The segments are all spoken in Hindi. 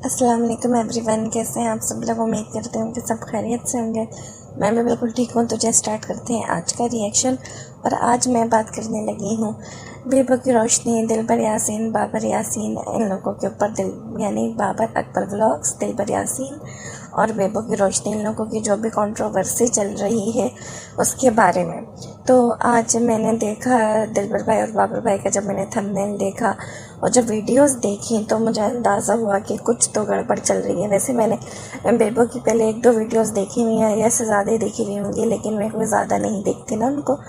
अस्सलाम वालेकुम एवरीवन, कैसे हैं आप सब लोग। उम्मीद करते हैं कि सब खैरियत से होंगे। मैं भी बिल्कुल ठीक हूँ। तो चलिए स्टार्ट करते हैं आज का रिएक्शन। और आज मैं बात करने लगी हूँ बेबो की रोशनी, दिलबर यासीन, बाबर यासीन, इन लोगों के ऊपर। यानी बाबर अकबर व्लॉग्स, दिलबर यासीन और बेबो की रोशनी, इन लोगों की जो भी कंट्रोवर्सी चल रही है उसके बारे में। तो आज मैंने देखा दिलबर भाई और बाबर भाई का, जब मैंने थंबनेल देखा और जब वीडियोस देखी तो मुझे अंदाज़ा हुआ कि कुछ तो गड़बड़ चल रही है। वैसे मैंने बेबो की पहले 1-2 वीडियोस देखी हुई हैं, या से ज़्यादा ही देखी हुई होंगी, लेकिन मैं कोई ज़्यादा नहीं देखती ना उनको।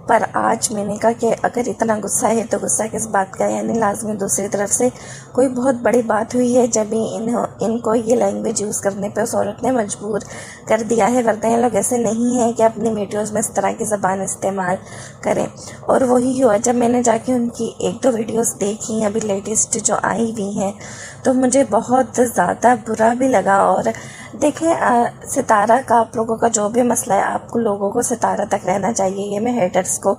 पर आज मैंने कहा कि अगर इतना गुस्सा है तो गुस्सा किस बात का, यानी लाजमी दूसरी तरफ से कोई बहुत बड़ी बात हुई है जब इनको ये लैंग्वेज यूज़ करने पे उस औरत ने मजबूर कर दिया है। वरना ये लोग ऐसे नहीं है कि अपनी वीडियोज़ में इस तरह की ज़बान इस्तेमाल करें। और वही हुआ जब मैंने जाके उनकी 1-2 वीडियोज़ देखी अभी लेटेस्ट जो आई हुई हैं, तो मुझे बहुत ज़्यादा बुरा भी लगा। और देखें सितारा का आप लोगों का जो भी मसला है, आपको लोगों को सितारा तक रहना चाहिए, ये मैं हेटर्स को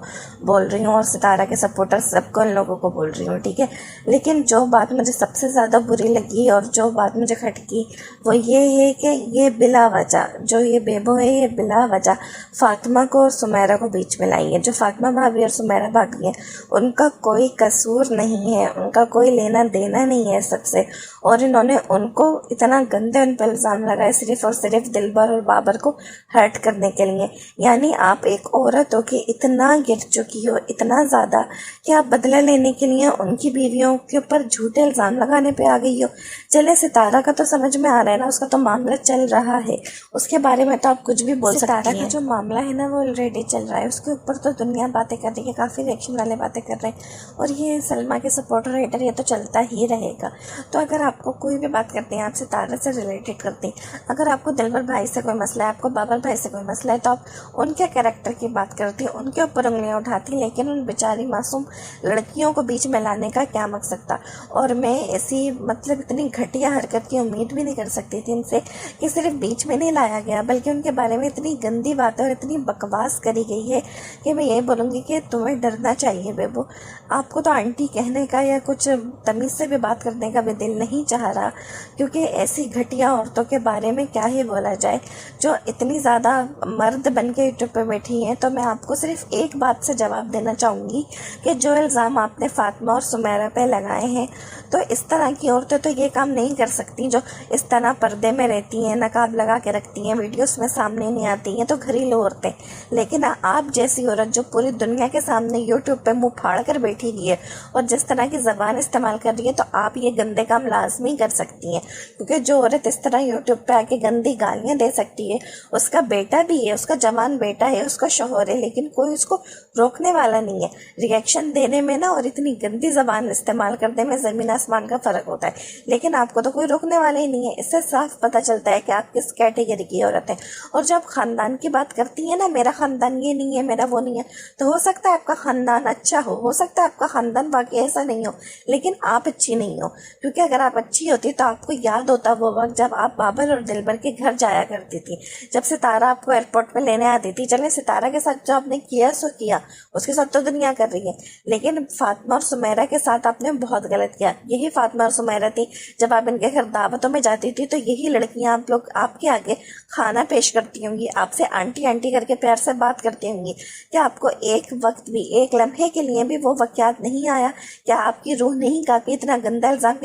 बोल रही हूँ और सितारा के सपोर्टर्स सबको, इन लोगों को बोल रही हूँ, ठीक है। लेकिन जो बात मुझे सबसे ज़्यादा बुरी लगी और जो बात मुझे खटकी वो ये है कि ये बिला वजह जो ये बेबो है, ये बिला वजह फातिमा को और सुमेरा को बीच में लाई है। जो फातिमा भाभी और सुमेरा भाभी हैं उनका कोई कसूर नहीं है, उनका कोई लेना देना नहीं है सबसे। और इन्होंने उनको इतना गंदे उन पर इल्ज़ाम लगाए सिर्फ और सिर्फ दिलबर और बाबर को हर्ट करने के लिए। यानी आप एक औरत हो कि इतना गिर चुकी हो, इतना ज़्यादा कि आप बदला लेने के लिए उनकी बीवियों के ऊपर झूठे इल्ज़ाम लगाने पे आ गई हो। चले सितारा का तो समझ में आ रहा है ना, उसका तो मामला चल रहा है, उसके बारे में तो आप कुछ भी बोल सकती हैं। सितारा का जो मामला है ना वो ऑलरेडी चल रहा है, उसके ऊपर तो दुनिया बातें कर रही है, काफ़ी रिएक्शन वाले बातें कर रहे हैं। और ये सलमा के सपोर्टर हेटर, ये तो चलता ही रहेगा। तो अगर आपको कोई भी बात करते हैं, आप सितारा से रिलेटेड करते हैं, अगर आपको दिलबर भाई से कोई मसला है, आपको बाबर भाई से कोई मसला है, तो आप उनके कैरेक्टर की बात करती हैं, उनके ऊपर उंगलियां उठाती। लेकिन उन बेचारी मासूम लड़कियों को बीच में लाने का क्या मकसद था। और मैं ऐसी मतलब इतनी घटिया हरकत की उम्मीद भी नहीं कर सकती थी इनसे कि सिर्फ बीच में नहीं लाया गया, बल्कि उनके बारे में इतनी गंदी बातें और इतनी बकवास करी गई है कि मैं ये बोलूँगी कि तुम्हें डरना चाहिए बेबो। आपको तो आंटी कहने का या कुछ तमीज़ से भी बात करने का भी दिल नहीं चाह रहा, क्योंकि ऐसी घटिया औरतों के बारे में क्या ही बोला जाए जो इतनी ज़्यादा मर्द बन के यूट्यूब पर बैठी हैं। तो मैं आपको सिर्फ एक बात से जवाब देना चाहूँगी कि जो इल्ज़ाम आपने फातिमा और सुमेरा पे लगाए हैं, तो इस तरह की औरतें तो ये काम नहीं कर सकती जो इस तरह पर्दे में रहती हैं, नकाब लगा के रखती हैं, वीडियोस में सामने नहीं आती हैं, तो घरेलू औरतें। लेकिन आप जैसी औरत जो पूरी दुनिया के सामने यूट्यूब पे मुंह फाड़ कर बैठी हुई है और जिस तरह की ज़बान इस्तेमाल कर रही है, तो आप ये गंदे काम लाजमी कर सकती हैं। क्योंकि जो औरत इस तरह यूट्यूब पे आके गंदी गालियाँ दे सकती है, उसका बेटा भी है, उसका जवान बेटा है, उसका शौहर है, लेकिन कोई उसको रोकने वाला नहीं है। रिएक्शन देने में ना और इतनी गंदी ज़बान इस्तेमाल करने में ज़मीन आसमान का फ़र्क होता है, लेकिन आपको तो कोई रोकने वाला ही नहीं है। इससे साफ पता चलता है कि आप किस कैटेगरी की औरत हैं। और जब ख़ानदान की बात करती है ना, मेरा ख़ानदान ये नहीं है, मेरा वो नहीं है, तो हो सकता है आपका ख़ानदान अच्छा हो सकता है आपका ख़ानदान बाकी ऐसा नहीं हो, लेकिन आप अच्छी नहीं हो। क्योंकि अगर आप अच्छी होती तो आपको याद होता वो वक्त जब आप बाबर और दिलबर के घर जाया करती थी, जब सितारा आपको एयरपोर्ट पे लेने आती थी। चले सितारा के साथ जो आपने किया सो किया, उसके साथ तो दुनिया कर रही है, लेकिन फातिमा और सुमेरा के साथ आपने बहुत गलत किया। यही फातिमा और सुमेरा थी जब आप इनके घर दावतों में जाती थी, तो यही लड़कियां आप लोग आपके आगे खाना पेश करती होंगी, आपसे आंटी आंटी करके प्यार से बात करती होंगी। क्या आपको एक वक्त भी, एक लम्हे के लिए भी वो वक्त याद नहीं आया? क्या आपकी रूह नहीं कांपी इतना गंदा इल्ज़ाम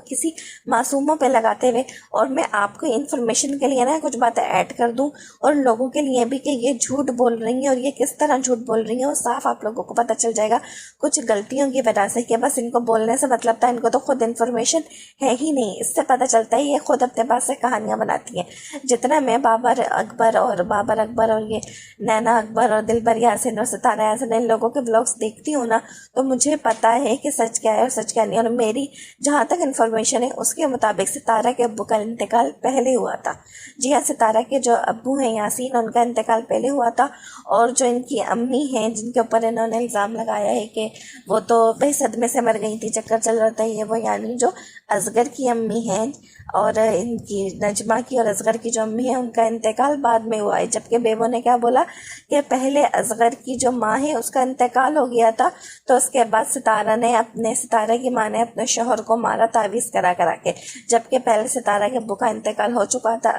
किसी मासूमों पे लगाते हुए? और मैं आपको इन्फॉर्मेशन के लिए ना कुछ बातें ऐड कर दूं और लोगों के लिए भी कि ये झूठ बोल रही हैं और ये किस तरह झूठ बोल रही हैं, और साफ आप लोगों को पता चल जाएगा कुछ गलतियों की वजह से कि बस इनको बोलने से मतलब था, इनको तो खुद इन्फॉर्मेशन है ही नहीं। इससे पता चलता है ये खुद अपने पास से कहानियां बनाती हैं। जितना मैं बाबर अकबर और ये नैना अकबर और दिलबर यासीन और सितारा यासीन, इन लोगों के व्लॉग्स देखती हूँ ना, तो मुझे पता है कि सच क्या है और सच क्या नहीं। और मेरी जहाँ तक इन्फॉर्मेशन है उसके मुताबिक सितारा के अब्बू का इंतकाल पहले हुआ था। जी हाँ, सितारा के जो अब्बू हैं यासीन, उनका इंतकाल पहले हुआ था। और जो इनकी अम्मी हैं जिनके ऊपर इन्होंने इल्ज़ाम लगाया है कि वो तो भाई सदमे से मर गई थी, चक्कर चल रहा था, ये वो, यानी जो असगर की अम्मी हैं और इनकी नजमा की और असगर की जो अम्मी है उनका इंतकाल बाद में हुआ है। जबकि बेबो ने क्या बोला कि पहले असगर की जो माँ है उसका इंतकाल हो गया था, तो उसके बाद सितारा की माँ ने अपने शोहर को मारा तावीज़ करा करा के। जबकि पहले सितारा के अब्बू का इंतकाल हो चुका था।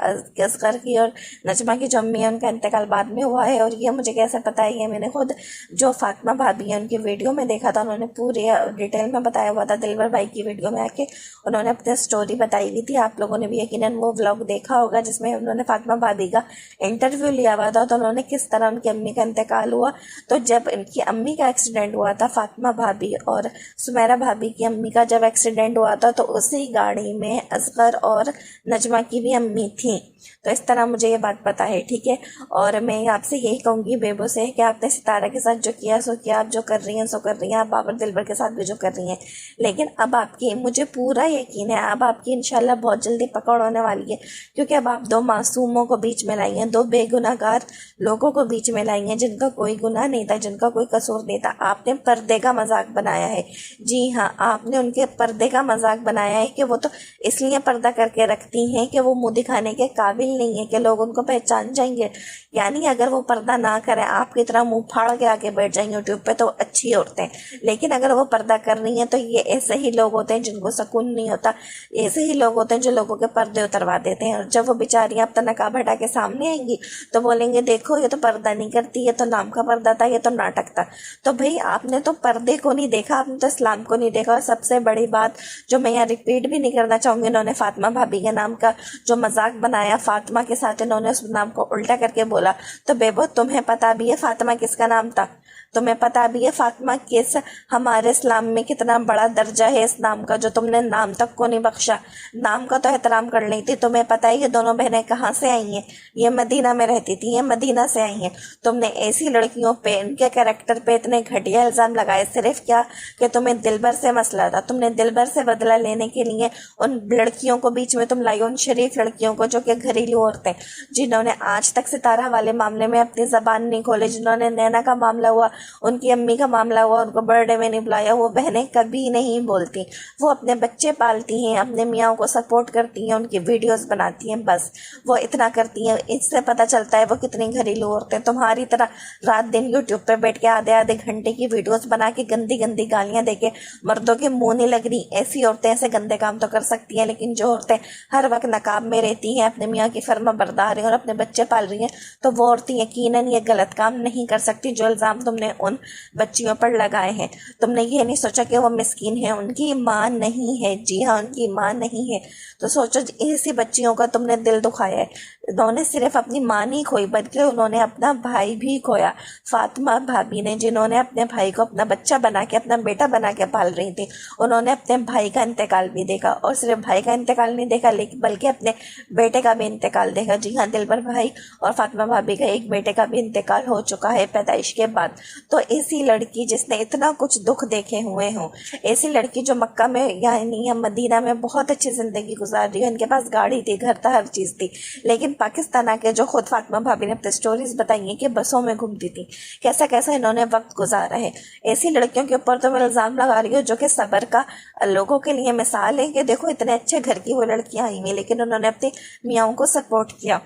असगर की और नजमा की जो अम्मी है उनका इंतकाल बाद में हुआ है। और ये मुझे कैसे पता है, ये मैंने खुद जो फातिमा भाभी है उनकी वीडियो में देखा था, उन्होंने पूरे डिटेल में बताया हुआ था। दिलबर भाई की वीडियो में आके उन्होंने अपनी स्टोरी बताई हुई थी। आप लोगों ने भी यकीनन वो व्लॉग देखा होगा जिसमें उन्होंने फातिमा भाभी का इंटरव्यू लिया हुआ था, तो उन्होंने किस तरह उनकी अम्मी का इंतकाल हुआ। तो जब इनकी अम्मी का एक्सीडेंट हुआ था, फातिमा भाभी और सुमेरा भाभी की अम्मी का जब एक्सीडेंट हुआ था, तो उसी गाड़ी में असगर और नजमा की भी अम्मी थी। तो इस तरह मुझे ये बात पता है, ठीक है। और मैं आपसे यही कहूँगी बेबो से कि आपने सितारा के साथ जो किया सो किया, आप जो कर रही हैं सो कर रही हैं, आप बाबर दिलबर के साथ भी जो कर रही हैं, लेकिन अब आपकी, मुझे पूरा यकीन है, अब आपकी इंशाल्लाह बहुत जल्दी पकड़ होने वाली है। क्योंकि अब आप दो मासूमों को बीच में लाई हैं, दो बेगुनाहगार लोगों को बीच में लाई हैं जिनका कोई गुनाह नहीं था, जिनका कोई कसूर नहीं था। आपने पर्दे का मजाक बनाया है। जी हाँ, आपने उनके पर्दे का मजाक बनाया है कि वो तो इसलिए पर्दा करके रखती हैं कि वो मुँह दिखाने के काबिल नहीं है कि लोग उनको पहचान जाएंगे। यानी अगर वो पर्दा ना करें, आपकी तरह मुंह फाड़ के आके बैठ जाएंगे यूट्यूब पे, तो अच्छी औरतें। लेकिन अगर वो पर्दा कर रही हैं तो ये ऐसे ही लोग होते हैं जिनको सुकून नहीं होता, ऐसे ही लोग होते हैं जो लोगों के पर्दे उतरवा देते हैं। और जब वो बेचारियां अपना नकाब हटा के सामने आएंगी तो बोलेंगे देखो ये तो पर्दा नहीं करती, ये तो नाम का पर्दा था, ये तो नाटक था। तो भाई आपने तो पर्दे को नहीं देखा, आपने तो इस्लाम को नहीं देखा। और सबसे बड़ी बात जो मैं यहाँ रिपीट भी नहीं करना चाहूँगी, इन्होंने फातिमा भाभी के नाम का जो मजाक बनाया, फातिमा के साथ इन्होंने उस नाम को उल्टा करके बोला। तो बेबो तुम्हें पता भी है फातिमा किसका नाम था? तुम्हें पता भी है फातिमा किस, हमारे इस्लाम में कितना बड़ा दर्जा है इस नाम का, जो तुमने नाम तक को नहीं बख्शा। नाम का तो एहतराम कर ली थी। तुम्हें पता है ये दोनों बहनें कहाँ से आई हैं? ये मदीना में रहती थी, ये मदीना से आई हैं। तुमने ऐसी लड़कियों पे, इनके कैरेक्टर पे इतने घटिया इल्जाम लगाए, सिर्फ क्या कि तुम्हें दिलबर से मसला था। तुमने दिलबर से बदला लेने के लिए उन लड़कियों को बीच में तुम लाई, उन शरीफ लड़कियों को जो कि घरेलू औरतें, जिन्होंने आज तक सितारा वाले मामले में अपनी जबान नहीं खोले, जिन्होंने नैना का मामला हुआ, उनकी अम्मी का मामला हुआ, उनको बर्थडे में नहीं बुलाया, वो बहनें कभी नहीं बोलती। वो अपने बच्चे पालती हैं, अपने मियाँ को सपोर्ट करती हैं, उनकी वीडियोस बनाती हैं, बस वो इतना करती हैं। इससे पता चलता है वो कितनी घरेलू औरतें। तुम्हारी तरह रात दिन यूट्यूब पे बैठ के आधे आधे घंटे की वीडियोस बना के गंदी गंदी गालियां देके मर्दों के मुंह नहीं लग रही। ऐसी औरतें ऐसे गंदे काम तो कर सकती हैं, लेकिन जो औरतें हर वक्त नकाब में रहती हैं, अपने मियाँ की फर्मा बरदार हैं और अपने बच्चे पाल रही हैं, तो वो औरतें यकीनन ये गलत काम नहीं कर सकती जो इल्ज़ाम तुमने उन बच्चियों पर लगाए हैं। तुमने ये नहीं सोचा कि वो मिस्कीन है, उनकी माँ नहीं है। जी हाँ, उनकी माँ नहीं है। तो सोचो ऐसी बच्चियों का तुमने दिल दुखाया है। उन्होंने सिर्फ अपनी माँ नहीं खोई, बल्कि उन्होंने अपना भाई भी खोया। फातिमा भाभी ने, जिन्होंने अपने भाई को अपना बच्चा बना के, अपना बेटा बना के पाल रही थी, उन्होंने अपने भाई का इंतकाल भी देखा। और सिर्फ भाई का इंतकाल नहीं देखा, लेकिन बल्कि अपने बेटे का भी इंतकाल देखा। जी हाँ, दिलबर भाई और फातिमा भाभी का एक बेटे का भी इंतकाल हो चुका है पैदाइश के बाद। तो ऐसी लड़की जिसने इतना कुछ दुख देखे हुए हों, ऐसी लड़की जो मक्का में यानी या मदीना में बहुत अच्छी जिंदगी गुजार रही है, उनके पास गाड़ी थी, घर था, हर चीज़ थी, लेकिन पाकिस्तान आके जो खुद फातिमा भाभी ने अपनी स्टोरीज बताई हैं कि बसों में घूमती थी, कैसा कैसा इन्होंने वक्त गुजारा है। ऐसी लड़कियों के ऊपर तो मैं इल्ज़ाम लगा रही हूँ जो कि सब्र का लोगों के लिए मिसाल है कि देखो इतने अच्छे घर की वो लड़कियां आई हैं, लेकिन उन्होंने अपनी मियाँओं को सपोर्ट किया।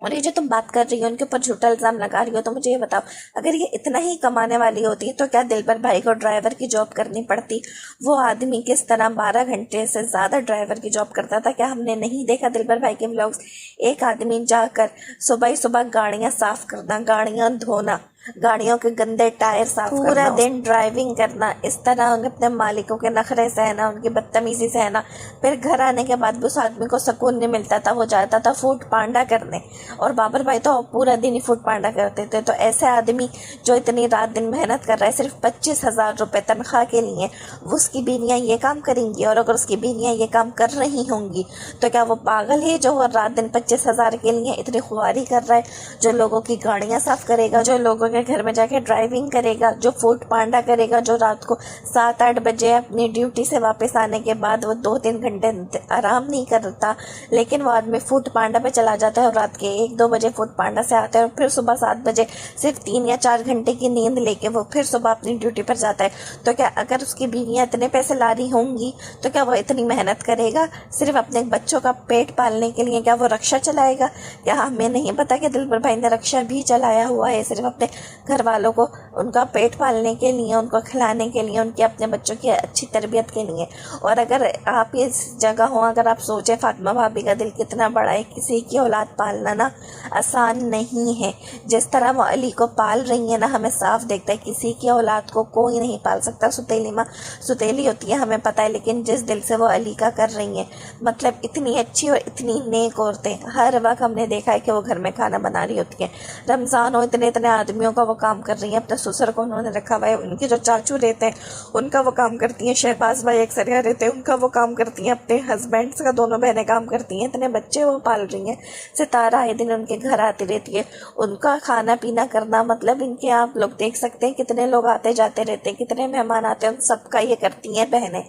और ये जो तुम बात कर रही हो उनके ऊपर झूठा इल्ज़ाम लगा रही हो, तो मुझे ये बताओ, अगर ये इतना ही कमाने वाली होती तो क्या दिलबर भाई को ड्राइवर की जॉब करनी पड़ती? वो आदमी किस तरह 12 घंटे से ज़्यादा ड्राइवर की जॉब करता था। क्या हमने नहीं देखा दिलबर भाई के व्लॉग्स? एक आदमी जाकर सुबह ही सुबह गाड़ियाँ साफ करना, गाड़ियाँ धोना, गाड़ियों के गंदे टायर साफ करना, पूरा दिन ड्राइविंग करना, इस तरह उन्हें अपने मालिकों के नखरे सहना, उनकी बदतमीजी सहना, फिर घर आने के बाद भी उस आदमी को सुकून नहीं मिलता था, वो जाता था फूट पांडा करने। और बाबर भाई तो पूरा दिन ही फूट पांडा करते थे। तो ऐसे आदमी जो इतनी रात दिन मेहनत कर रहा है सिर्फ 25,000 रुपये तनख्वाह के लिए, उसकी बीवियाँ ये काम करेंगी? और अगर उसकी बीवियाँ ये काम कर रही होंगी तो क्या वो पागल है जो रात दिन 25,000 के लिए इतनी खुआरी कर रहा है, जो लोगों की गाड़ियाँ साफ करेगा, जो लोगों के घर में जाके ड्राइविंग करेगा, जो फूड पांडा करेगा, जो रात को 7-8 बजे अपनी ड्यूटी से वापस आने के बाद वो 2-3 घंटे आराम नहीं करता, लेकिन वो आदमी फूड पांडा पे चला जाता है और रात के 1-2 बजे फूड पांडा से आता है और फिर सुबह 7 बजे सिर्फ 3 या 4 घंटे की नींद लेके वो फिर सुबह अपनी ड्यूटी पर जाता है। तो क्या अगर उसकी बीवियाँ इतने पैसे ला रही होंगी तो क्या वो इतनी मेहनत करेगा सिर्फ अपने बच्चों का पेट पालने के लिए? क्या वो रक्षा चलाएगा? क्या हमें नहीं पता कि दिलबर भाई ने रक्षा भी चलाया हुआ है सिर्फ अपने घर वालों को उनका पेट पालने के लिए, उनको खिलाने के लिए, उनके अपने बच्चों की अच्छी तरबियत के लिए। और अगर आप इस जगह हो, अगर आप सोचें फातिमा भाभी का दिल कितना बड़ा है, किसी की औलाद पालना ना आसान नहीं है। जिस तरह वो अली को पाल रही है ना, हमें साफ दिखता है किसी की औलाद को कोई नहीं पाल सकता। सुतेली माँ सुतेली होती है हमें पता है, लेकिन जिस दिल से वो अली का कर रही है, मतलब इतनी अच्छी और इतनी नेक औरतें, हर वक्त हमने देखा है कि वो घर में खाना बना रही होती है। रमज़ान हो, इतने इतने आदमियों का वो काम कर रही है, अपने ससुर को उन्होंने रखा हुआ है, उनके जो चाचू रहते हैं उनका वो काम करती हैं, शहबाज भाई एक सरिया रहते हैं उनका वो काम करती हैं, अपने हस्बैंड्स का दोनों बहनें काम करती हैं, इतने बच्चे वो पाल रही हैं। सितारा आए दिन उनके घर आती रहती है, उनका खाना पीना करना, मतलब इनके आप लोग देख सकते हैं कितने लोग आते जाते रहते हैं, कितने मेहमान आते हैं, उन सबका ये करती हैं बहनें।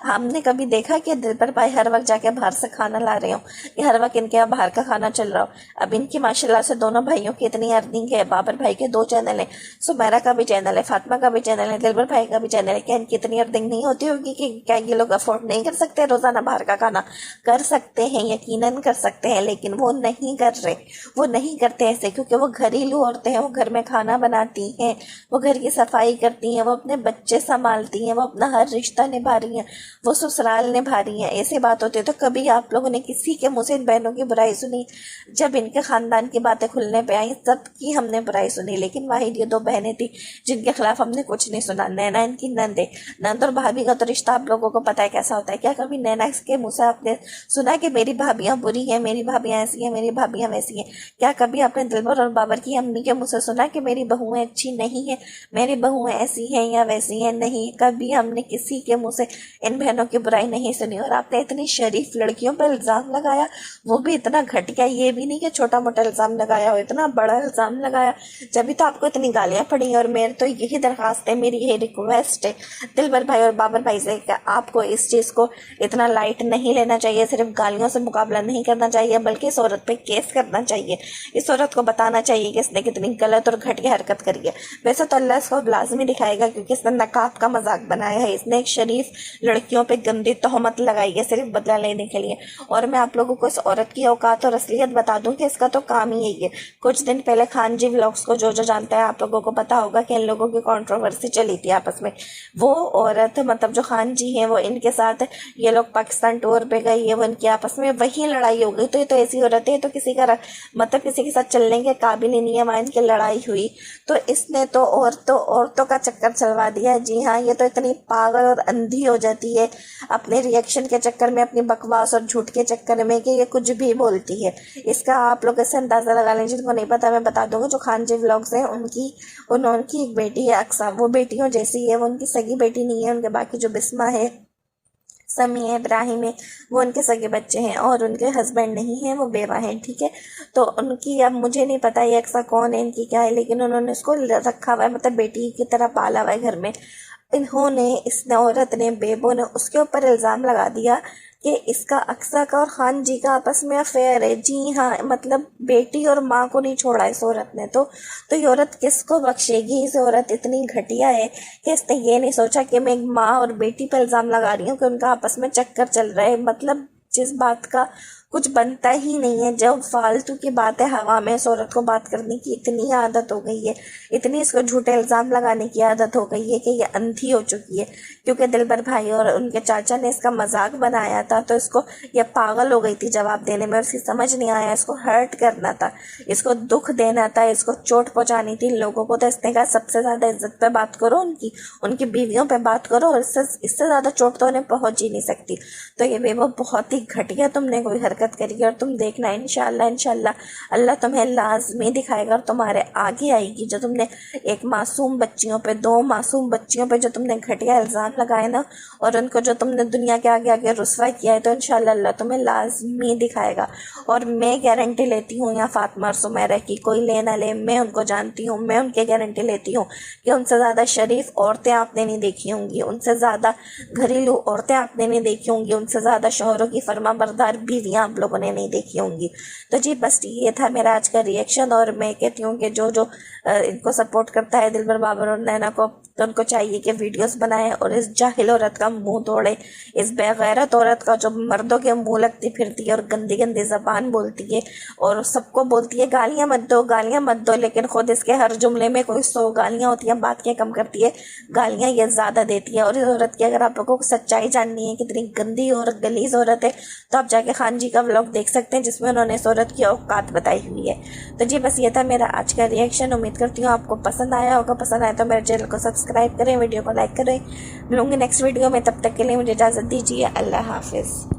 हमने कभी देखा कि दिलबर भाई हर वक्त जाके बाहर से खाना ला रहे हो कि हर वक्त इनके यहाँ बाहर का खाना चल रहा हो? अब इनकी माशाल्लाह से दोनों भाइयों की इतनी अर्निंग है, बाबर भाई के 2 चैनल है, सुमेरा का भी चैनल है, फातिमा का भी चैनल है, दिलबर भाई का भी चैनल है। क्या इनकी इतनी अर्निंग नहीं होती होगी कि क्या ये लोग अफोर्ड नहीं कर सकते रोजाना बाहर का खाना? कर सकते हैं, यकीनन कर सकते हैं, लेकिन वो नहीं कर रहे, वो नहीं करते ऐसे, क्योंकि वो घरेलू औरतें हैं, वो घर में खाना बनाती हैं, वो घर की सफाई करती हैं, वो अपने बच्चे संभालती हैं, वो अपना हर रिश्ता निभा रही हैं, वो ससुराल निभा रही हैं। ऐसी बात होती है तो कभी आप लोगों ने किसी के मुँह से इन बहनों की बुराई सुनी? जब इनके खानदान की बातें खुलने पे आई सबकी हमने बुराई सुनी, लेकिन वाहिद ये 2 बहनें थी जिनके खिलाफ हमने कुछ नहीं सुना। नैना इनकी नंद है, नंद और भाभी का तो रिश्ता आप लोगों को पता है कैसा होता है। क्या कभी नैना के मुँह से आपने सुना कि मेरी भाभियाँ बुरी हैं, मेरी भाभियाँ ऐसी हैं, मेरी भाभियाँ वैसी हैं? क्या कभी आपने दिलबर और बाबर की अम्मी के मुँह से सुना कि मेरी बहुएं अच्छी नहीं है, मेरी बहुएं ऐसी हैं या वैसी हैं? नहीं, कभी हमने किसी के मुँह से इन बहनों की बुराई नहीं सुनी। और आपने इतनी शरीफ लड़कियों पर इल्ज़ाम लगाया, वो भी इतना घटिया, ये भी नहीं कि छोटा मोटा इल्ज़ाम लगाया हो, इतना बड़ा इल्ज़ाम लगाया। जब तो आपको इतनी गालियाँ पड़ी। और मेरे तो यही दरख्वास्त है, मेरी यही रिक्वेस्ट है दिलबर भाई और बाबर भाई से कि आपको इस चीज़ को इतना लाइट नहीं लेना चाहिए, सिर्फ गालियों से मुकाबला नहीं करना चाहिए, बल्कि इस औरत पे केस करना चाहिए। इस औरत को बताना चाहिए कि इसने कितनी गलत और घटिया हरकत करी है। वैसे तो अल्लाह इसको लाजमी दिखाएगा, क्योंकि इसने नकाब का मजाक बनाया है, इसने एक शरीफ लड़कियों पे गंदी तोहमत लगाई है सिर्फ बदला लेने के लिए। और मैं आप लोगों को इस औरत की औकात और असलियत बता दूं कि इसका तो काम ही यही है। कुछ दिन पहले खान जी व्लॉग्स को जो जानता है आप लोगों को पता होगा कि इन लोगों की कंट्रोवर्सी चली थी आपस में। वो औरत, मतलब जो खान जी हैं, वो इनके साथ ये लोग पाकिस्तान टूर पे गई है, वो इनकी आपस में वही लड़ाई हो गई। तो ये तो ऐसी औरत है, तो किसी का मतलब किसी के साथ चलने के काबिल ही नहीं है, वहाँ इनकी लड़ाई हुई तो इसने तो औरतों का चक्कर चलवा दिया। जी हाँ, ये तो इतनी पागल और अंधी हो जाती है अपने रिएक्शन के चक्कर में, अपनी बकवास और झूठ के चक्कर में, कि ये कुछ भी बोलती है। इसका आप लोग इससे अंदाजा लगा लें। जिनको नहीं पता मैं बता दूंगा, जो खान जी व्लॉग्स हैं उनकी एक बेटी है अक्सा, वो बेटियों जैसी है, वो उनकी सगी बेटी नहीं है। उनके बाकी जो बिस्मा है, समी है, इब्राहिम है, वो उनके सगे बच्चे हैं और उनके हस्बैंड नहीं है, वो बेवा हैं, ठीक है। तो उनकी, अब मुझे नहीं पता ये अक्सा कौन है, इनकी क्या है, लेकिन उन्होंने उसको रखा हुआ है, मतलब बेटी की तरह पाला हुआ है घर में। इसने औरत ने, बेबो ने उसके ऊपर इल्ज़ाम लगा दिया कि इसका अक्सा का और खान जी का आपस में अफेयर है। जी हाँ, मतलब बेटी और माँ को नहीं छोड़ा इस औरत ने। तो ये औरत किसको बख्शेगी? इस औरत इतनी घटिया है कि इसने ये नहीं सोचा कि मैं एक माँ और बेटी पर इल्ज़ाम लगा रही हूँ कि उनका आपस में चक्कर चल रहा है। मतलब जिस बात का कुछ बनता ही नहीं है, जब फालतू की बातें हवा में, इस औरत को बात करने की इतनी आदत हो गई है, इतनी इसको झूठे इल्ज़ाम लगाने की आदत हो गई है कि ये अंधी हो चुकी है। क्योंकि दिलबर भाई और उनके चाचा ने इसका मजाक बनाया था, तो इसको ये पागल हो गई थी जवाब देने में, उसकी समझ नहीं आया, इसको हर्ट करना था, इसको दुख देना था, इसको चोट पहुँचानी थी लोगों को। तो इसने कहा सबसे ज़्यादा इज्जत पे बात करो, उनकी बीवियों पे बात करो, और इससे ज़्यादा चोट तो उन्हें पहुँच ही नहीं सकती। तो ये बेबो बहुत ही घटिया तुमने कोई हरकत बरकत करेगी और तुम देखना इंशाल्लाह इंशाल्लाह अल्लाह तुम्हें लाजमी दिखाएगा और तुम्हारे आगे आएगी। जो तुमने एक मासूम बच्चियों पे, 2 मासूम बच्चियों पे जो तुमने घटिया इल्ज़ाम लगाए ना और उनको जो तुमने दुनिया के आगे आगे रुसवा किया है, तो इंशाल्लाह अल्लाह तुम्हें लाजमी दिखाएगा। और मैं गारंटी लेती हूँ यहाँ फातिमा और सुमैरा की, कोई ले ना ले, मैं उनको जानती हूँ, मैं उनकी गारंटी लेती हूँ कि उनसे ज़्यादा शरीफ औरतें आपने नहीं देखी होंगी, उनसे ज़्यादा घरेलू औरतें आपने नहीं देखी होंगी, उनसे ज़्यादा शौहरों की फर्माबरदार बीवियाँ आप लोगों ने नहीं देखी होंगी। तो जी बस ये था मेरा आज का रिएक्शन। और मैं कहती हूँ कि जो जो इनको सपोर्ट करता है दिलबर बाबर और नैना को, तो उनको चाहिए कि वीडियोस बनाए और इस जाहिल औरत का मुंह तोड़े, इस बेगैरत औरत का जो मर्दों के मुंह लगती फिरती है और गंदी गंदी ज़बान बोलती है और सबको बोलती है गालियाँ मत दो, गालियाँ मत दो, लेकिन खुद इसके हर जुमले में कोई 100 गालियाँ होती हैं, बात क्या कम करती है, गालियाँ ये ज़्यादा देती है। और इस औरत की अगर आप लोगों को सच्चाई जाननी है कितनी गंदी और गलीज औरत है, तो आप जाके खान जी का व्लॉग देख सकते हैं जिसमें उन्होंने इस औरत की औकात बताई हुई है। तो जी बस ये था मेरा आज का रिएक्शन। उम्मीद करती हूँ आपको पसंद आया होगा। पसंद आया तो मेरे चैनल को सब्सक्राइब करें, वीडियो को लाइक करें। मिलूंगी नेक्स्ट वीडियो में, तब तक के लिए मुझे इजाज़त दीजिए। अल्लाह हाफिज़।